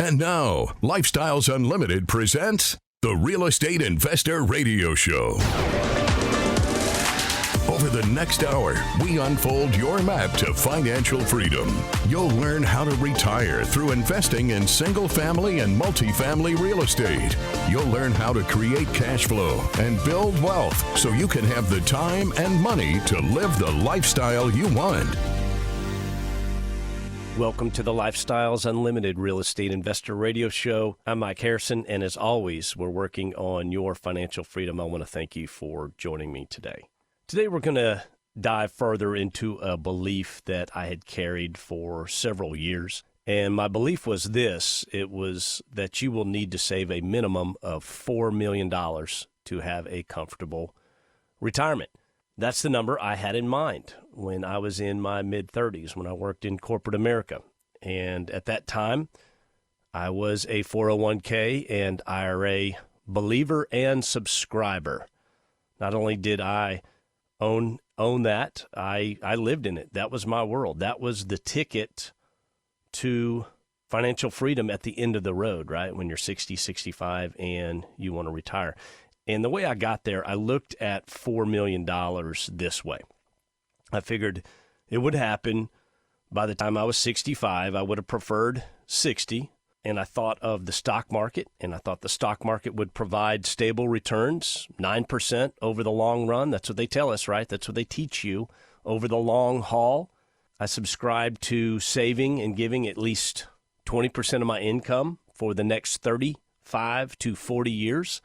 And now, Lifestyles Unlimited presents the Real Estate Investor Radio Show. Over the next hour, we unfold your map to financial freedom. You'll learn how to retire through investing in single family and multifamily real estate. You'll learn how to create cash flow and build wealth so you can have the time and money to live the lifestyle you want. Welcome to the Lifestyles Unlimited Real Estate Investor Radio Show. I'm Mike Harrison, and as always, we're working on your financial freedom. I want to thank you for joining me today. Today, we're going to dive further into a belief that I had carried for several years. And my belief was this. It was that you will need to save a minimum of $4 million to have a comfortable retirement. That's the number I had in mind when I was in my mid-30s, when I worked in corporate America. And at that time, I was a 401k and IRA believer and subscriber. Not only did I own that, I lived in it. That was my world. That was the ticket to financial freedom at the end of the road, right? When you're 60, 65, and you want to retire. And the way I got there, I looked at $4 million this way. I figured it would happen by the time I was 65. I would have preferred 60. And I thought of the stock market, and I thought the stock market would provide stable returns, 9% over the long run. That's what they tell us, right? That's what they teach you over the long haul. I subscribed to saving and giving at least 20% of my income for the next 35 to 40 years.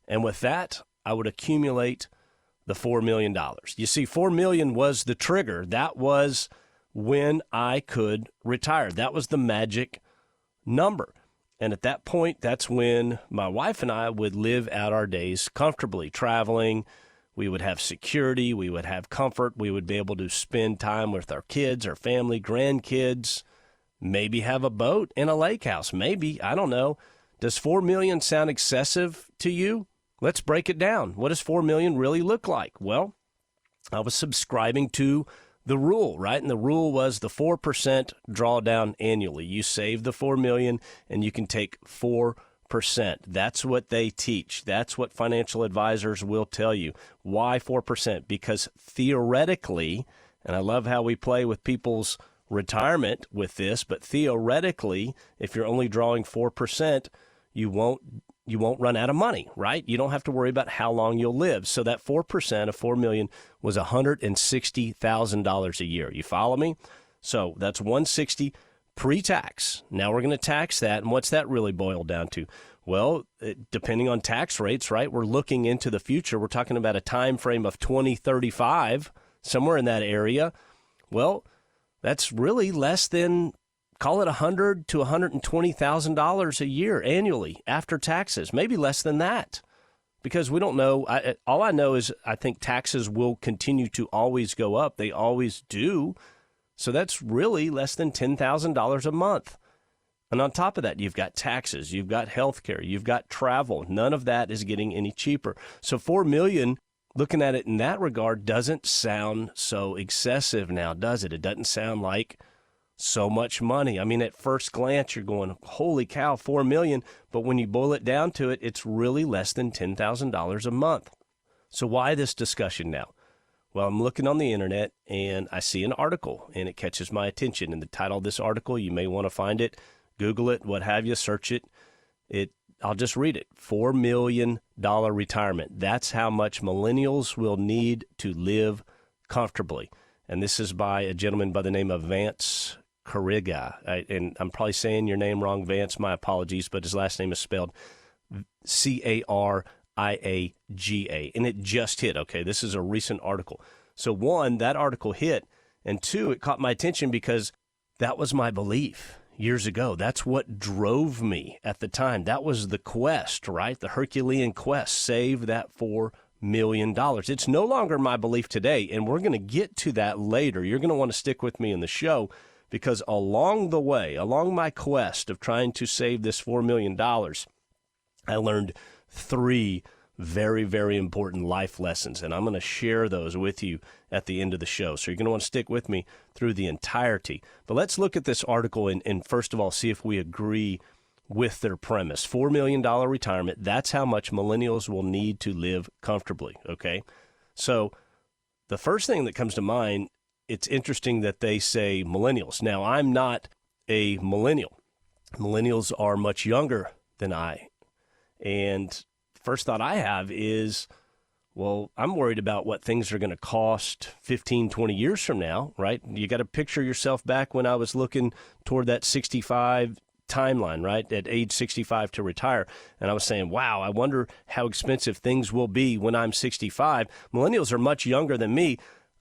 And with that, I would accumulate the $4 million. You see, $4 million was the trigger. That was when I could retire. That was the magic number. And at that point, that's when my wife and I would live out our days comfortably, traveling. We would have security. We would have comfort. We would be able to spend time with our kids, our family, grandkids, maybe have a boat and a lake house. Maybe, I don't know. Does $4 million sound excessive to you? Let's break it down. What does $4 million really look like? Well, I was subscribing to the rule, right? And the rule was the 4% drawdown annually. You save the $4 million and you can take 4%. That's what they teach. That's what financial advisors will tell you. Why 4%? Because theoretically, and I love how we play with people's retirement with this, but theoretically, if you're only drawing 4%, you won't run out of money, right? You don't have to worry about how long you'll live. So that 4% of $4 million was $160,000 a year. You follow me? So that's $160,000 pre-tax. Now we're going to tax that. And what's that really boil down to? Well, depending on tax rates, right? We're looking into the future. We're talking about a time frame of 2035, somewhere in that area. Well, that's really less than, call it $100,000 to $120,000 a year annually after taxes, maybe less than that, because we don't know. All I know is I think taxes will continue to always go up. They always do. So that's really less than $10,000 a month. And on top of that, you've got taxes, you've got health care, you've got travel. None of that is getting any cheaper. So $4 million, looking at it in that regard, doesn't sound so excessive now, does it? It doesn't sound like so much money. I mean, at first glance, you're going, holy cow, $4 million. But when you boil it down to it, it's really less than $10,000 a month. So why this discussion now? Well, I'm looking on the internet and I see an article and it catches my attention. And the title of this article, you may want to find it, Google it, what have you, search it. I'll just read it. $4 million retirement. That's how much millennials will need to live comfortably. And this is by a gentleman by the name of Vance Cariga. And I'm probably saying your name wrong, Vance. My apologies, but his last name is spelled Cariaga. And it just hit. Okay, this is a recent article. So one, that article hit. And two, it caught my attention because that was my belief years ago. That's what drove me at the time. That was the quest, right? The Herculean quest. Save that $4 million. It's no longer my belief today, and we're going to get to that later. You're going to want to stick with me in the show because along the way, along my quest of trying to save this $4 million, I learned three very, very important life lessons, and I'm going to share those with you at the end of the show. So you're going to want to stick with me through the entirety. But let's look at this article and first of all, see if we agree with their premise. $4 million retirement, that's how much millennials will need to live comfortably, okay? So the first thing that comes to mind, it's interesting that they say millennials. Now, I'm not a millennial. Millennials are much younger than I. And first thought I have is, well, I'm worried about what things are going to cost 15, 20 years from now, right? You got to picture yourself back when I was looking toward that 65 timeline, right? At age 65 to retire. And I was saying, wow, I wonder how expensive things will be when I'm 65. Millennials are much younger than me.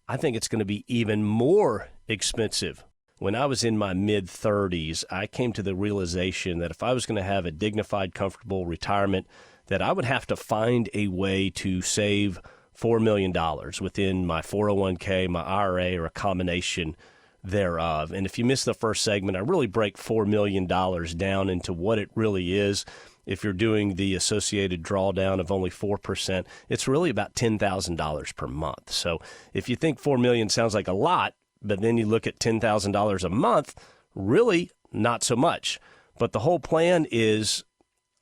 I think it's going to be even more expensive. When I was in my mid-30s, I came to the realization that if I was going to have a dignified, comfortable retirement, that I would have to find a way to save $4 million within my 401k, my IRA, or a combination thereof. And if you missed the first segment, I really break $4 million down into what it really is. If you're doing the associated drawdown of only 4%, it's really about $10,000 per month. So if you think $4 million sounds like a lot, but then you look at $10,000 a month, really not so much. But the whole plan is,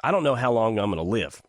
I don't know how long I'm going to live.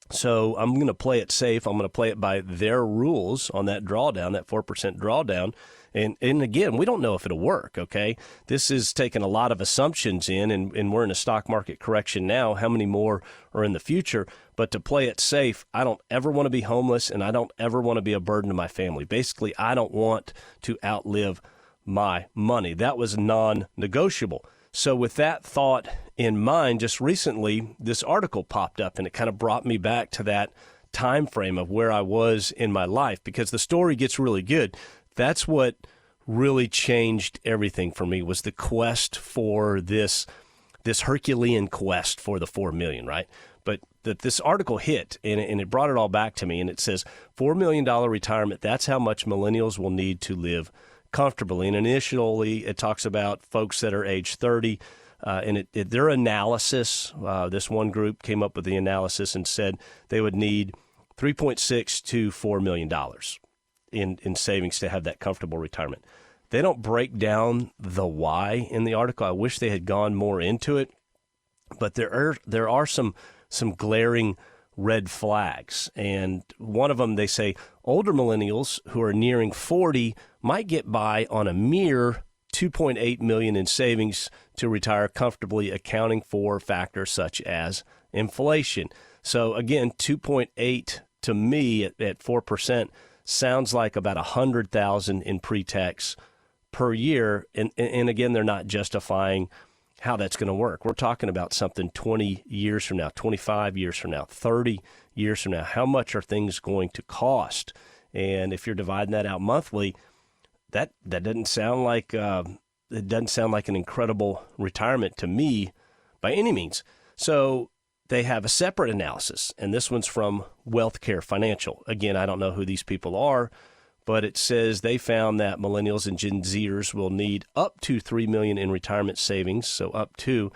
So I'm going to play it safe. I'm going to play it by their rules on that drawdown, that 4% drawdown. And again, we don't know if it'll work, okay? This is taking a lot of assumptions in, and we're in a stock market correction now. How many more are in the future? But to play it safe, I don't ever want to be homeless, and I don't ever want to be a burden to my family. Basically, I don't want to outlive my money. That was non-negotiable. So with that thought in mind, just recently, this article popped up, and it kind of brought me back to that time frame of where I was in my life, because the story gets really good. That's what really changed everything for me, was the quest for this Herculean quest for the 4 million, right? But that this article hit, and it brought it all back to me, and it says $4 million retirement, that's how much millennials will need to live comfortably. And initially, it talks about folks that are age 30, and their analysis, this one group came up with the analysis and said they would need $3.6 to $4 million in savings to have that comfortable retirement. They don't break down the why in the article. I wish they had gone more into it, but there are some glaring red flags. And one of them, they say older millennials who are nearing 40 might get by on a mere $2.8 million in savings to retire comfortably, accounting for factors such as inflation. So again, 2.8 to me at 4% sounds like about $100,000 in pre-tax per year. And again, they're not justifying how that's going to work. We're talking about something 20 years from now, 25 years from now, 30 years from now. How much are things going to cost? And if you're dividing that out monthly, that doesn't sound like an incredible retirement to me by any means. So they have a separate analysis, and this one's from Wealthcare Financial. Again, I don't know who these people are, but it says they found that millennials and Gen Zers will need up to $3 million in retirement savings, so up to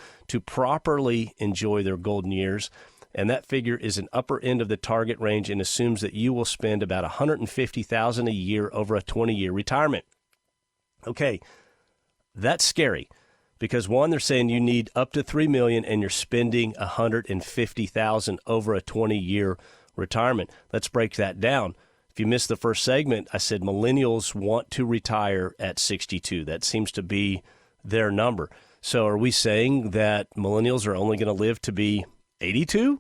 properly enjoy their golden years. And that figure is an upper end of the target range and assumes that you will spend about $150,000 a year over a 20-year retirement. Okay, that's scary. Because one, they're saying you need up to $3 million and you're spending $150,000 over a 20-year retirement. Let's break that down. If you missed the first segment, I said millennials want to retire at 62. That seems to be their number. So are we saying that millennials are only going to live to be 82?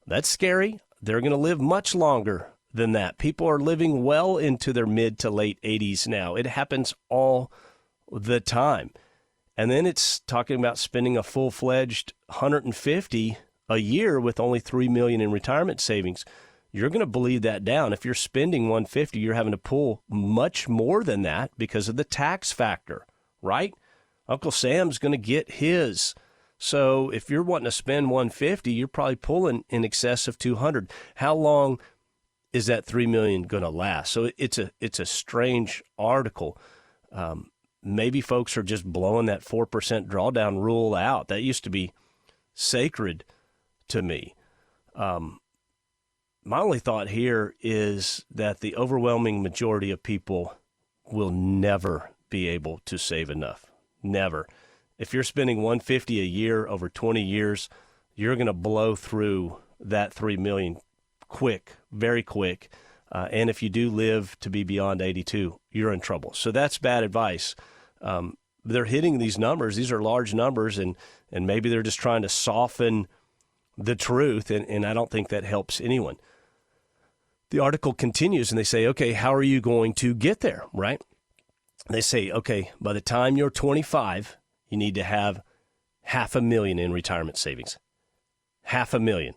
That's scary. They're going to live much longer than that. People are living well into their mid to late 80s now. It happens all the time. And then it's talking about spending a full-fledged $150,000 a year with only $3 million in retirement savings. You're going to bleed that down. If you're spending $150,000, you're having to pull much more than that because of the tax factor, right? Uncle Sam's going to get his. So if you're wanting to spend $150,000, you're probably pulling in excess of $200,000. How long is that $3 million going to last? So it's a strange article. Maybe folks are just blowing that 4% drawdown rule out. That used to be sacred to me. My only thought here is that the overwhelming majority of people will never be able to save enough. Never. If you're spending $150 a year over 20 years, you're going to blow through that $3 million quick, very quick. And if you do live to be beyond 82, you're in trouble. So that's bad advice. They're hitting these numbers. These are large numbers, and maybe they're just trying to soften the truth, and I don't think that helps anyone. The article continues, and they say, okay, how are you going to get there, right? They say, okay, by the time you're 25, you need to have $500,000 in retirement savings. $500,000.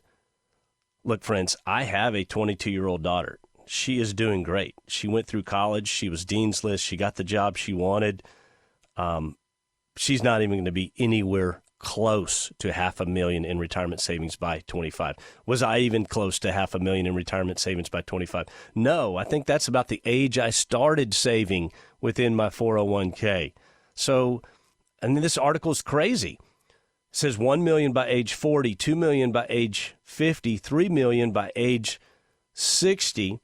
Look, friends, I have a 22-year-old daughter. She is doing great. She went through college. She was Dean's List. She got the job she wanted. She's not even going to be anywhere close to $500,000 in retirement savings by 25. Was I even close to $500,000 in retirement savings by 25? No, I think that's about the age I started saving within my 401k. So, and this article is crazy. It says $1 million by age 40, $2 million by age 50, $3 million by age 60.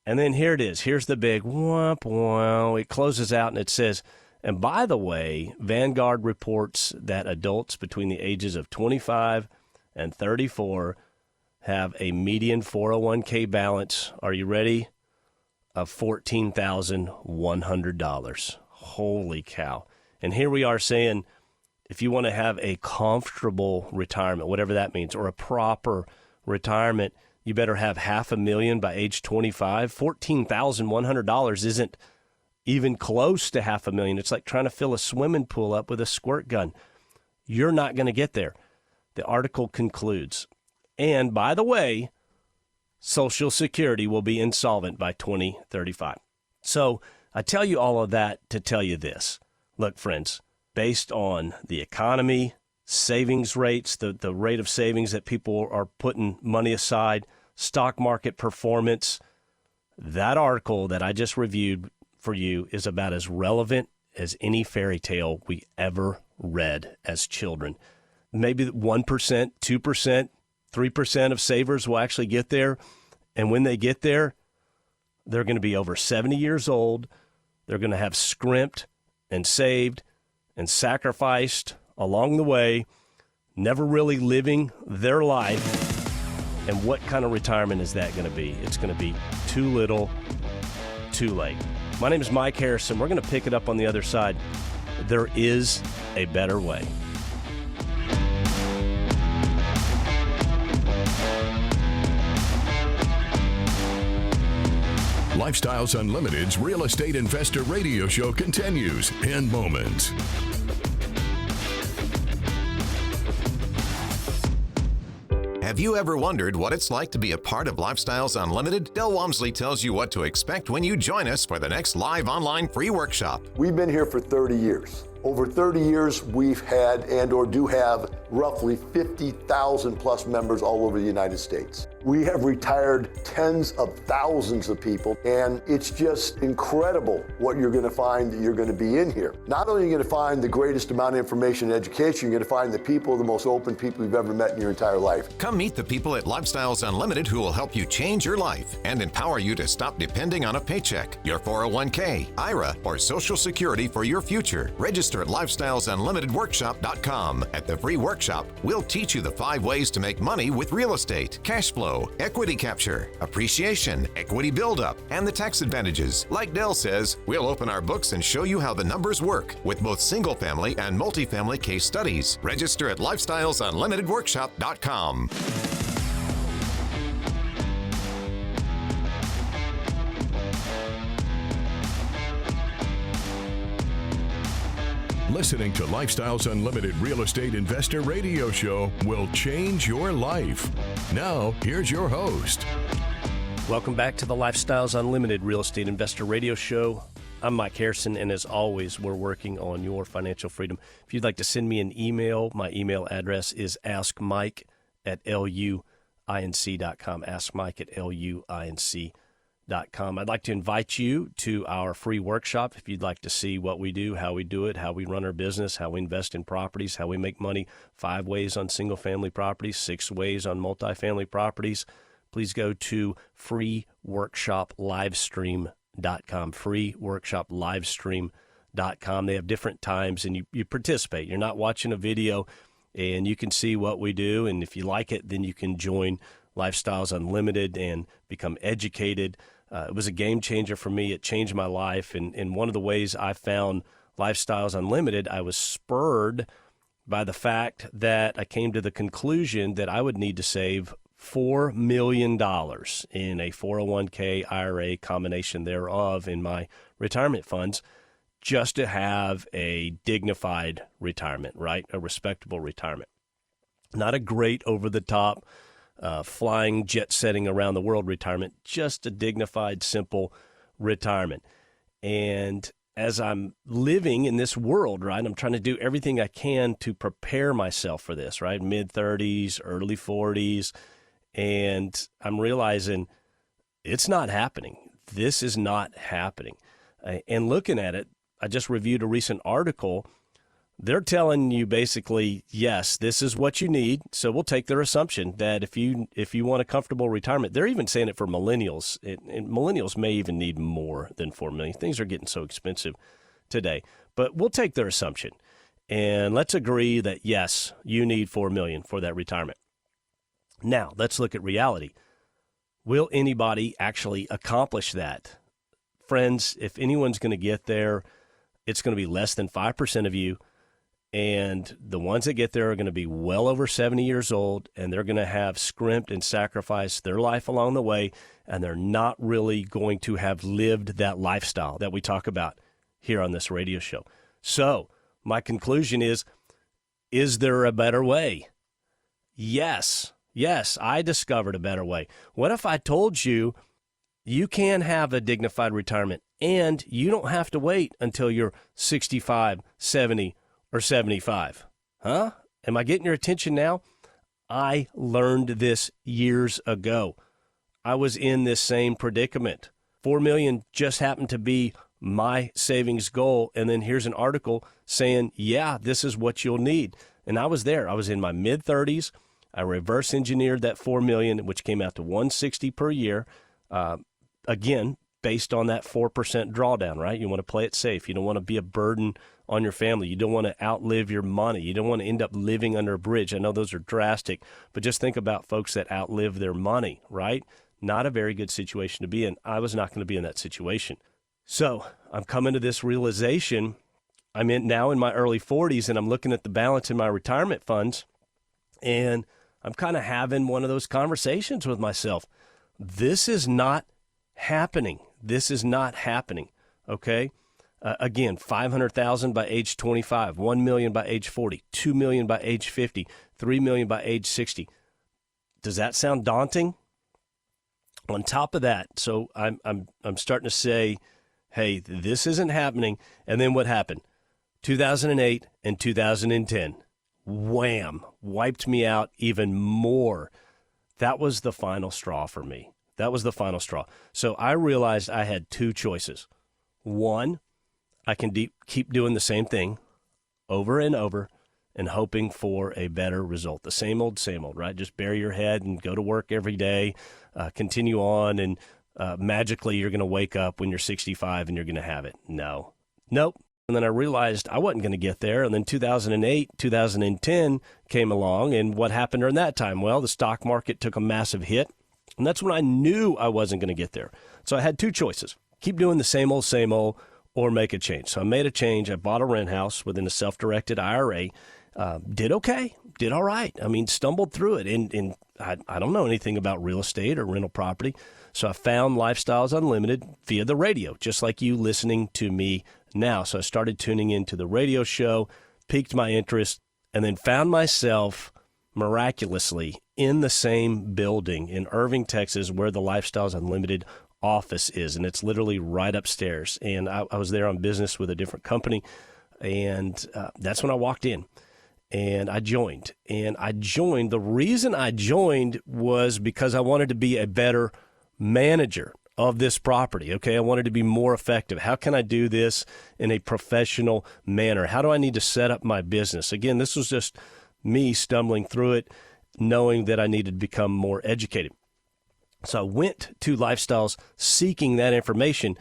And then here it is. Here's the big womp wow. It closes out and it says, and by the way, Vanguard reports that adults between the ages of 25 and 34 have a median 401k balance. Are you ready? Of $14,100. Holy cow. And here we are saying, if you want to have a comfortable retirement, whatever that means, or a proper retirement, you better have $500,000 by age 25. $14,100 isn't even close to $500,000. It's like trying to fill a swimming pool up with a squirt gun. You're not going to get there. The article concludes, and by the way, Social Security will be insolvent by 2035. So I tell you all of that to tell you this. Look, friends, based on the economy, savings rates, the rate of savings that people are putting money aside, stock market performance, that article that I just reviewed for you is about as relevant as any fairy tale we ever read as children. Maybe 1%, 2%, 3% of savers will actually get there. And when they get there, they're going to be over 70 years old. They're going to have scrimped and saved and sacrificed along the way, never really living their life. And what kind of retirement is that going to be? It's going to be too little, too late. My name is Mike Harrison. We're going to pick it up on the other side. There is a better way. Lifestyles Unlimited's Real Estate Investor Radio Show continues in moments. Have you ever wondered what it's like to be a part of Lifestyles Unlimited? Del Walmsley tells you what to expect when you join us for the next live online free workshop. We've been here for 30 years. Over 30 years, we've had and or do have roughly 50,000 plus members all over the United States. We have retired tens of thousands of people, and it's just incredible what you're going to find that you're going to be in here. Not only are you going to find the greatest amount of information and education, you're going to find the people, the most open people you've ever met in your entire life. Come meet the people at Lifestyles Unlimited who will help you change your life and empower you to stop depending on a paycheck, your 401k, IRA, or Social Security for your future. Register at lifestylesunlimitedworkshop.com. At the free workshop, we'll teach you the 5 ways to make money with real estate, cash flow, equity capture, appreciation, equity buildup, and the tax advantages. Like Del says, we'll open our books and show you how the numbers work with both single family and multifamily case studies. Register at lifestylesunlimitedworkshop.com. Listening to Lifestyles Unlimited Real Estate Investor Radio Show will change your life. Now, here's your host. Welcome back to the Lifestyles Unlimited Real Estate Investor Radio Show. I'm Mike Harrison, and as always, we're working on your financial freedom. If you'd like to send me an email, my email address is askmike@luinc.com, askmike@luinc.com. I'd like to invite you to our free workshop if you'd like to see what we do, how we do it, how we run our business, how we invest in properties, how we make money, 5 ways on single-family properties, 6 ways on multifamily properties, please go to freeworkshoplivestream.com, freeworkshoplivestream.com. They have different times, and you participate. You're not watching a video, and you can see what we do, and if you like it, then you can join Lifestyles Unlimited and become educated. It was a game changer for me. It changed my life, and one of the ways I found Lifestyles Unlimited, I was spurred by the fact that I came to the conclusion that I would need to save $4 million in a 401k, IRA, combination thereof in my retirement funds just to have a dignified retirement, right? A respectable retirement. Not a great over-the-top, flying, jet-setting around the world retirement, just a dignified, simple retirement. And as I'm living in this world, right, I'm trying to do everything I can to prepare myself for this, right? Mid-30s, early 40s, and I'm realizing it's not happening. This is not happening. And looking at it, I just reviewed a recent article. They're telling you basically, yes, this is what you need. So we'll take their assumption that if you want a comfortable retirement, they're even saying it for millennials. And millennials may even need more than $4 million. Things are getting so expensive today. But we'll take their assumption. And let's agree that, yes, you need $4 million for that retirement. Now, let's look at reality. Will anybody actually accomplish that? Friends, if anyone's going to get there, it's going to be less than 5% of you. And the ones that get there are going to be well over 70 years old, and they're going to have scrimped and sacrificed their life along the way, and they're not really going to have lived that lifestyle that we talk about here on this radio show. So my conclusion is there a better way? Yes, I discovered a better way. What if I told you you can have a dignified retirement, and you don't have to wait until you're 65, 70, or 75. Huh? Am I getting your attention now? I learned this years ago. I was in this same predicament. $4 million just happened to be my savings goal. And then here's an article saying, yeah, this is what you'll need. And I was there. I was in my mid-30s. I reverse engineered that $4 million, which came out to $160 per year. Again, based on that 4% drawdown, right? You want to play it safe. You don't want to be a burden on your family. You don't want to outlive your money. You don't want to end up living under a bridge. I know those are drastic, but just think about folks that outlive their money, right? Not a very good situation to be in. I was not going to be in that situation. So I'm coming to this realization. I'm now in my early 40s, and I'm looking at the balance in my retirement funds, and I'm kind of having one of those conversations with myself. This is not happening. This is not happening, okay? Again, $500,000 by age 25, $1 million by age 40, $2 million by age 50, $3 million by age 60. Does that sound daunting? On top of that, so I'm starting to say, hey, this isn't happening. And then what happened? 2008 and 2010, wham, wiped me out even more. That was the final straw for me. That was the final straw. So I realized I had two choices. One, I can keep doing the same thing over and over and hoping for a better result. The same old, right? Just bury your head and go to work every day, continue on, and magically you're going to wake up when you're 65 and you're going to have it. Nope. And then I realized I wasn't going to get there. And then 2008, 2010 came along. And what happened during that time? Well, the stock market took a massive hit. And that's when I knew I wasn't going to get there. So I had two choices. Keep doing the same old, or make a change. So I made a change. I bought a rent house within a self-directed IRA. Did okay. Did all right. I mean, stumbled through it. And I don't know anything about real estate or rental property. So I found Lifestyles Unlimited via the radio, just like you listening to me now. So I started tuning into the radio show, piqued my interest, and then found myself miraculously in the same building in Irving, Texas, where the Lifestyles Unlimited office is. And it's literally right upstairs. And I was there on business with a different company. And that's when I walked in. And I joined. The reason I joined was because I wanted to be a better manager of this property. Okay, I wanted to be more effective. How can I do this in a professional manner? How do I need to set up my business? Again, this was just me stumbling through it, knowing that I needed to become more educated. So I went to Lifestyles seeking that information.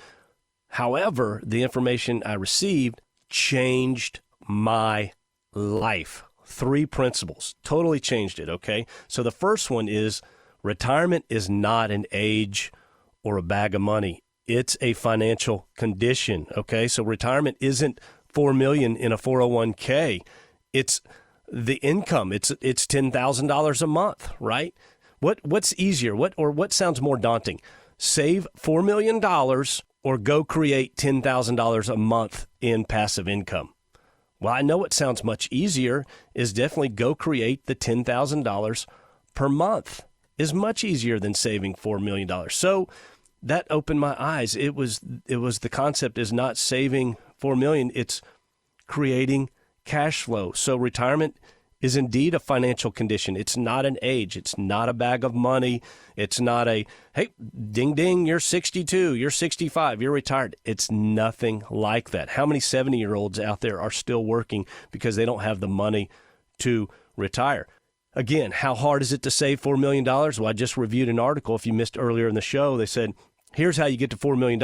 However, the information I received changed my life. 3 principles totally changed it, okay? So the first one is retirement is not an age or a bag of money. It's a financial condition, okay? So retirement isn't $4 million in a 401k. It's the income. It's $10,000 a month, right? What's easier? What sounds more daunting? Save $4 million or go create $10,000 a month in passive income? Well, I know what sounds much easier is definitely go create the $10,000 per month. Is much easier than saving $4 million. So that opened my eyes. It was the concept is not saving $4 million. It's creating cash flow. So retirement is indeed a financial condition. It's not an age. It's not a bag of money. It's not a, hey, ding, ding, you're 62, you're 65, you're retired. It's nothing like that. How many 70-year-olds out there are still working because they don't have the money to retire? Again, how hard is it to save $4 million? Well, I just reviewed an article. If you missed earlier in the show, they said, here's how you get to $4 million.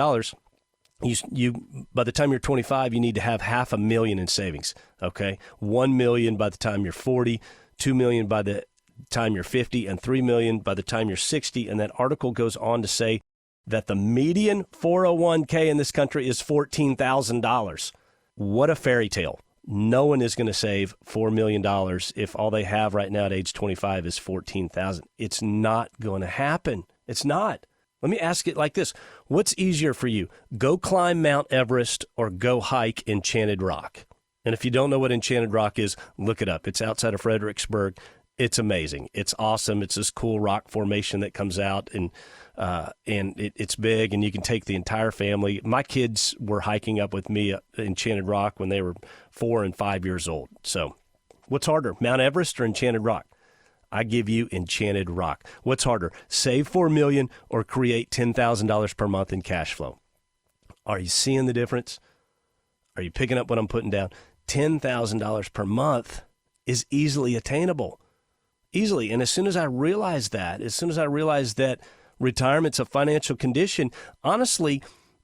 You by the time you're 25, you need to have $500,000 in savings. Okay, $1 million by the time you're 40, $2 million by the time you're 50, and $3 million by the time you're 60. And that article goes on to say that the median 401k in this country is $14,000. What a fairy tale! No one is going to save $4 million if all they have right now at age 25 is $14,000. It's not going to happen. It's not. Let me ask it like this. What's easier for you? Go climb Mount Everest or go hike Enchanted Rock? And if you don't know what Enchanted Rock is, look it up. It's outside of Fredericksburg. It's amazing. It's awesome. It's this cool rock formation that comes out, and it's big, and you can take the entire family. My kids were hiking up with me at Enchanted Rock when they were 4 and 5 years old. So what's harder, Mount Everest or Enchanted Rock? I give you Enchanted Rock. What's harder, save $4 million or create $10,000 per month in cash flow? Are you seeing the difference? Are you picking up what I'm putting down? $10,000 per month is easily attainable. Easily. And as soon as I realized that retirement's a financial condition, honestly,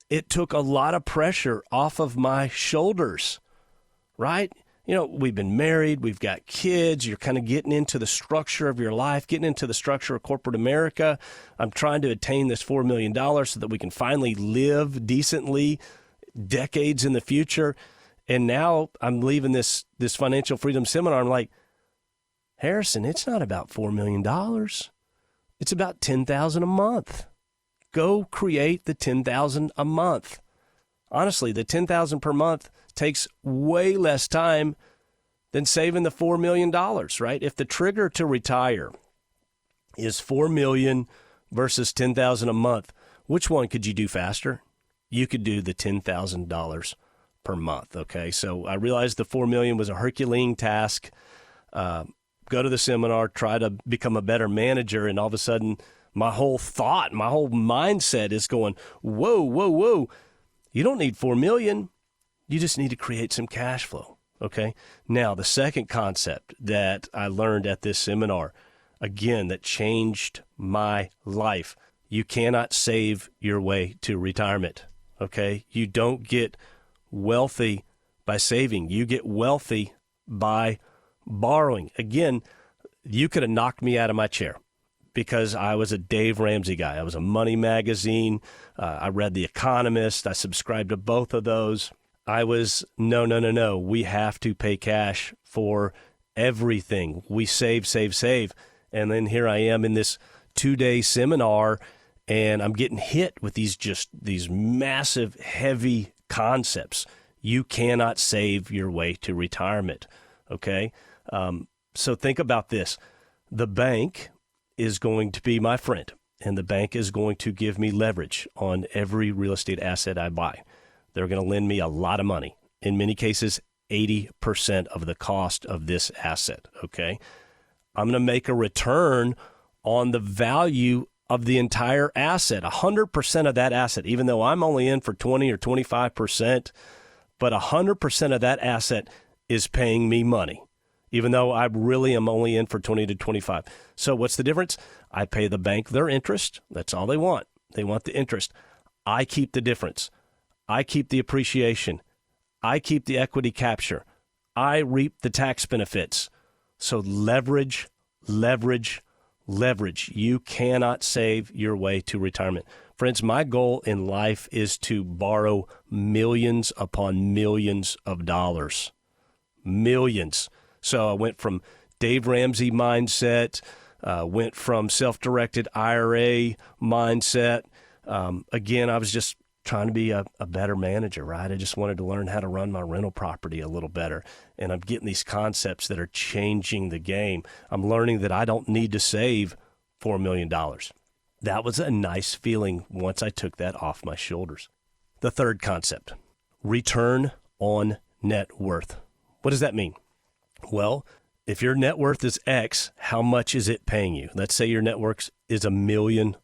it took a lot of pressure off of my shoulders, right? You know, we've been married, we've got kids, you're kind of getting into the structure of your life, getting into the structure of corporate America. I'm trying to attain this $4 million so that we can finally live decently decades in the future. And now I'm leaving this financial freedom seminar. I'm like, Harrison, it's not about $4 million. It's about $10,000 a month. Go create the $10,000 a month. Honestly, the $10,000 per month takes way less time than saving the $4 million, right? If the trigger to retire is $4 million versus $10,000 a month, which one could you do faster? You could do the $10,000 per month, okay? So I realized the $4 million was a Herculean task. Go to the seminar, try to become a better manager, and all of a sudden my whole mindset is going, whoa. You don't need $4 million. You just need to create some cash flow, okay? Now, the second concept that I learned at this seminar, again, that changed my life. You cannot save your way to retirement, okay? You don't get wealthy by saving. You get wealthy by borrowing. Again, you could have knocked me out of my chair because I was a Dave Ramsey guy. I was a Money magazine. I read The Economist. I subscribed to both of those. I was, no. We have to pay cash for everything. We save. And then here I am in this 2-day seminar, and I'm getting hit with these massive, heavy concepts. You cannot save your way to retirement, okay? So think about this. The bank is going to be my friend, and the bank is going to give me leverage on every real estate asset I buy. They're going to lend me a lot of money, in many cases, 80% of the cost of this asset, okay? I'm going to make a return on the value of the entire asset, 100% of that asset, even though I'm only in for 20 or 25%, but 100% of that asset is paying me money. even though I really am only in for 20 to 25. So what's the difference? I pay the bank their interest. That's all they want. They want the interest. I keep the difference. I keep the appreciation. I keep the equity capture. I reap the tax benefits. So leverage, leverage, leverage. You cannot save your way to retirement. Friends, my goal in life is to borrow millions upon millions of dollars. Millions. So I went from Dave Ramsey mindset, went from self-directed IRA mindset. Again, I was just trying to be a better manager, right? I just wanted to learn how to run my rental property a little better. And I'm getting these concepts that are changing the game. I'm learning that I don't need to save $4 million. That was a nice feeling once I took that off my shoulders. The third concept, return on net worth. What does that mean? Well, if your net worth is X, how much is it paying you? Let's say your net worth is $1 million.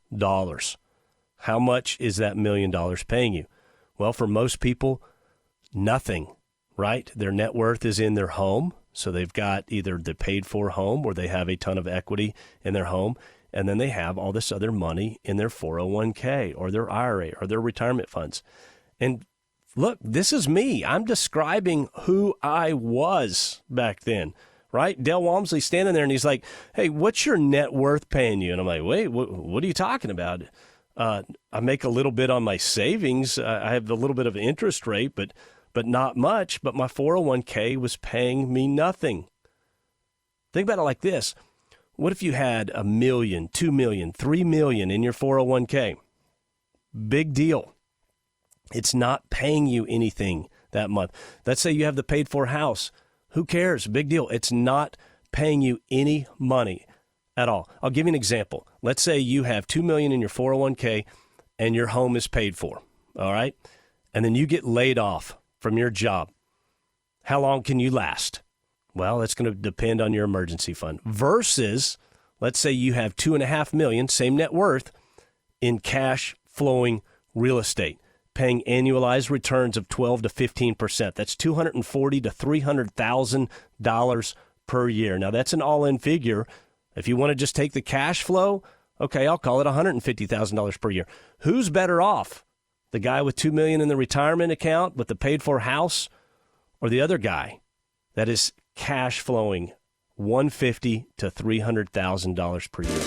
How much is that $1 million paying you? Well, for most people, nothing, right? Their net worth is in their home. So they've got either the paid for home or they have a ton of equity in their home. And then they have all this other money in their 401k or their IRA or their retirement funds. And look, this is me. I'm describing who I was back then, right? Dale Walmsley standing there and he's like, hey, what's your net worth paying you? And I'm like, wait, what are you talking about? I make a little bit on my savings. I have a little bit of interest rate, but not much. But my 401k was paying me nothing. Think about it like this. What if you had $1 million, $2 million, $3 million in your 401k? Big deal. It's not paying you anything that month. Let's say you have the paid for house. Who cares? Big deal. It's not paying you any money at all. I'll give you an example. Let's say you have $2 million in your 401k and your home is paid for. All right. And then you get laid off from your job. How long can you last? Well, it's going to depend on your emergency fund versus, let's say you have $2.5 million, same net worth, in cash flowing real estate, paying annualized returns of 12 to 15%. That's $240,000 to $300,000 per year. Now that's an all-in figure. If you want to just take the cash flow, okay, I'll call it $150,000 per year. Who's better off? The guy with $2 million in the retirement account with the paid for house, or the other guy that is cash flowing $150,000 to $300,000 per year?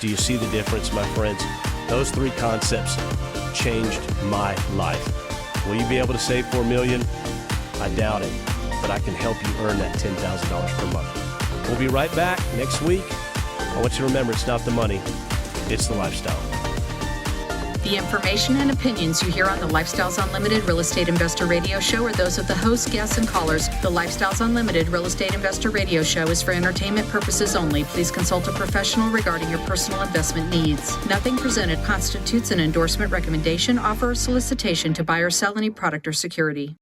Do you see the difference, my friends? Those three concepts changed my life. Will you be able to save $4 million? I doubt it, but I can help you earn that $10,000 per month. We'll be right back next week. I want you to remember, it's not the money, it's the lifestyle. The information and opinions you hear on the Lifestyles Unlimited Real Estate Investor Radio Show are those of the hosts, guests, and callers. The Lifestyles Unlimited Real Estate Investor Radio Show is for entertainment purposes only. Please consult a professional regarding your personal investment needs. Nothing presented constitutes an endorsement, recommendation, offer, or solicitation to buy or sell any product or security.